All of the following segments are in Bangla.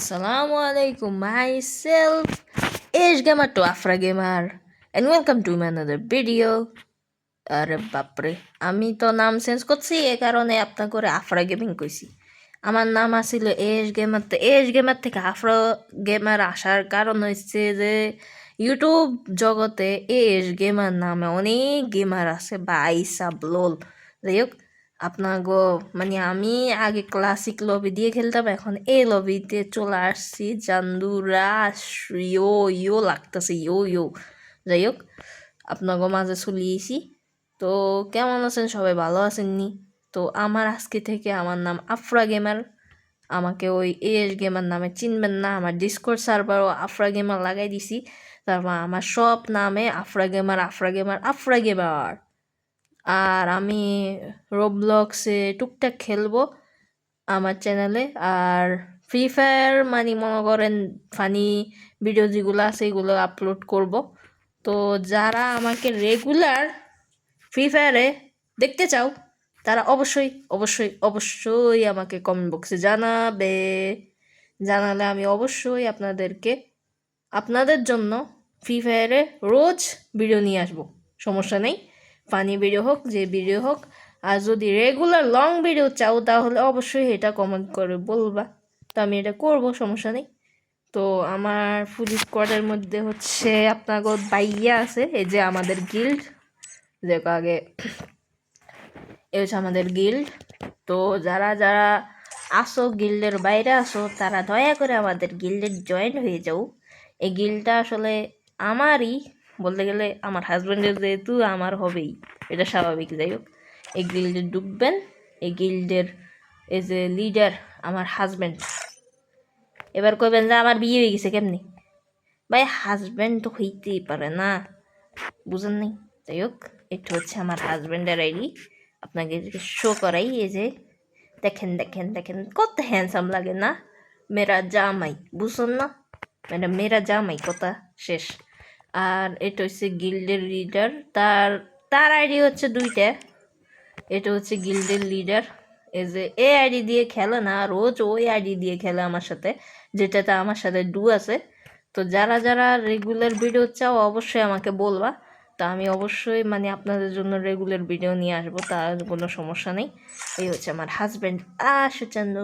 Assalamualaikum, myself is Gamer to Afra Gamer and welcome to my another video. আরে বাপরে, আমি তো নাম চেঞ্জ করছি এ কারণে আপনার করে আফরা গেমিং কইছি। আমার নাম আছিল এস গেমার, তো এস গেমার থেকে আফরা গেমার আসার কারণ হচ্ছে যে ইউটিউব জগতে এস গেমার নামে অনেক গেমার আছে বা আইসা ব্লোল। যাই হোক, আপনাগো মানে আমি আগে ক্লাসিক লবি দিয়ে খেলতাম, এখন এই লবিতে চলে আসছি। জান্দুরা ইয়ো ইয়ো লাগতেছে, ইয়ো ইয়ো। যাই হোক, আপনাগো মাঝে চলিয়েছি। তো কেমন আছেন সবাই, ভালো আছেন নি? তো আমার আজকে থেকে আমার নাম আফরা গেমার। আমাকে ওই এস গেমার নামে চিনবেন না, আমার ডিসকর্ড সার্ভারও আফরা গেমার লাগাই দিছি। তারপর আমার সব নামে Afra gamer Afra gamer Afra gamer. আর আমি রোবলক্সে টুকটাক খেলবো আমার চ্যানেলে। আর ফ্রি ফায়ার মানে মনে করেন ফানি ভিডিও যেগুলো আছে এগুলো আপলোড করব। তো যারা আমাকে রেগুলার ফ্রি ফায়ারে দেখতে চাও তারা অবশ্যই অবশ্যই অবশ্যই আমাকে কমেন্ট বক্সে জানালে আমি অবশ্যই আপনাদের জন্য ফ্রি ফায়ারে রোজ ভিডিও নিয়ে আসবো। সমস্যা নেই, ফানি ভিডিও হোক যে ভিডিও হোক। আর যদি রেগুলার লং ভিডিও চাও তাহলে অবশ্যই এটা কমেন্ট করে বলবা, তো আমি এটা করব, সমস্যা নেই। তো আমার ফুল স্কোয়াডের মধ্যে হচ্ছে আপনার বাইয়া আছে, এই যে আমাদের গিল্ড, দেখো আগে এই হচ্ছে আমাদের গিল্ড। তো যারা যারা আসো গিল্ডের বাইরে আসো তারা দয়া করে আমাদের গিল্ডে জয়েন হয়ে যাও। এই গিল্ডটা আসলে আমারই বলতে গেলে, আমার হাজব্যান্ডের যেহেতু আমার হবেই, এটা স্বাভাবিক। যাই হোক, এই গিল্ডে ঢুকবেন। এই গিল্ডের এই যে লিডার আমার হাজব্যান্ড। এবার কইবেন যে আমার বিয়ে হয়ে গেছে কেমনি? ভাই, হাজব্যান্ড তো হইতেই পারে না, বুঝেন নাই? যাই হোক, এটা হচ্ছে আমার হাজব্যান্ডের আইডি, আপনাকে শো করাই। এই যে দেখেন দেখেন দেখেন কত হ্যান্ডসাম লাগে না? মেরা জামাই, বুঝুন না? মানে মেরা জামাই কথা শেষ। আর এটা হচ্ছে গিল্ডের লিডার, তার আইডি হচ্ছে দুইটা। এটা হচ্ছে গিল্ডের লিডার, এই যে এ আইডি দিয়ে খেলে না, রোজ ওই আইডি দিয়ে খেলে আমার সাথে, যেটাতে আমার সাথে ডু আছে। তো যারা যারা রেগুলার ভিডিও চাও অবশ্যই আমাকে বলবা, তা আমি অবশ্যই মানে আপনাদের জন্য রেগুলার ভিডিও নিয়ে আসবো, তার কোনো সমস্যা নেই। এই হচ্ছে আমার হাজব্যান্ড আশুচন্দ্র।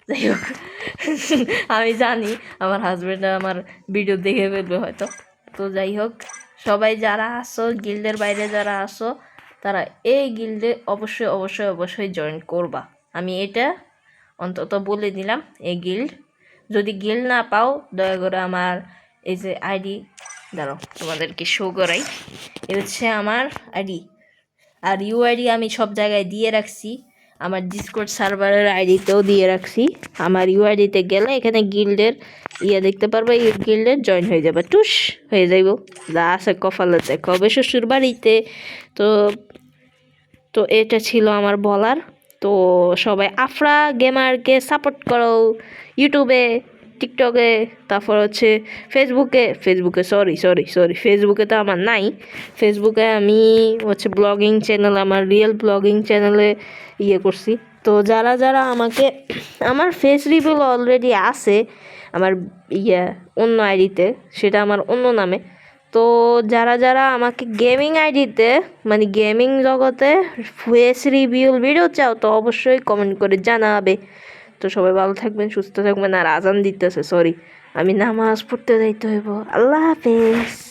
যাই হোক, আমি জানি আমার হাজব্যান্ড আমার ভিডিও দেখে ফেলবে হয়তো। তো যাই হোক, সবাই যারা আসো গিল্ডের বাইরে যারা আসো তারা এই গিল্ডে অবশ্যই অবশ্যই অবশ্যই জয়েন করবা। আমি এটা অন্তত বলে দিলাম। এই গিল্ড যদি গিল্ড না পাও, দয়া করে আমার এই যে আইডি, দাঁড়াও তোমাদেরকে শো করাই। এ হচ্ছে আমার আইডি, আর ইউআইডি আমি সব জায়গায় দিয়ে রাখছি। আমার ডিসকর্ড সার্ভারের আইডিতেও দিয়ে রাখছি। আমার ইউআইডিতে গেলে এখানে গিল্ডের দেখতে পারবে, এই গিল্ডে জয়েন হয়ে যাবে, টুস হয়ে যাইব। যা আছে কপালেতে, কবে শ্বশুর বাড়িতে। তো তো এটা ছিল আমার বলার। তো সবাই আফরা গেমারকে সাপোর্ট করো ইউটিউবে, টিকটকে, তারপর হচ্ছে ফেসবুকে সরি ফেসবুকে তো আমার নাই। ফেসবুকে আমি হচ্ছে ব্লগিং চ্যানেল, আমার রিয়েল ব্লগিং চ্যানেলে করছি। তো যারা যারা আমাকে, আমার ফেস রিভিউ অলরেডি আছে আমার অন্য আইডিতে, সেটা আমার অন্য নামে। তো যারা যারা আমাকে গেমিং আইডিতে মানে গেমিং জগতে ফেস রিভিউ ভিডিও চাও তো অবশ্যই কমেন্ট করে জানাবে। তো সবাই ভালো থাকবেন, সুস্থ থাকবেন। আর আজান দিতেছে, সরি, আমি নামাজ পড়তে যাইতে হইব। আল্লাহ হাফেজ।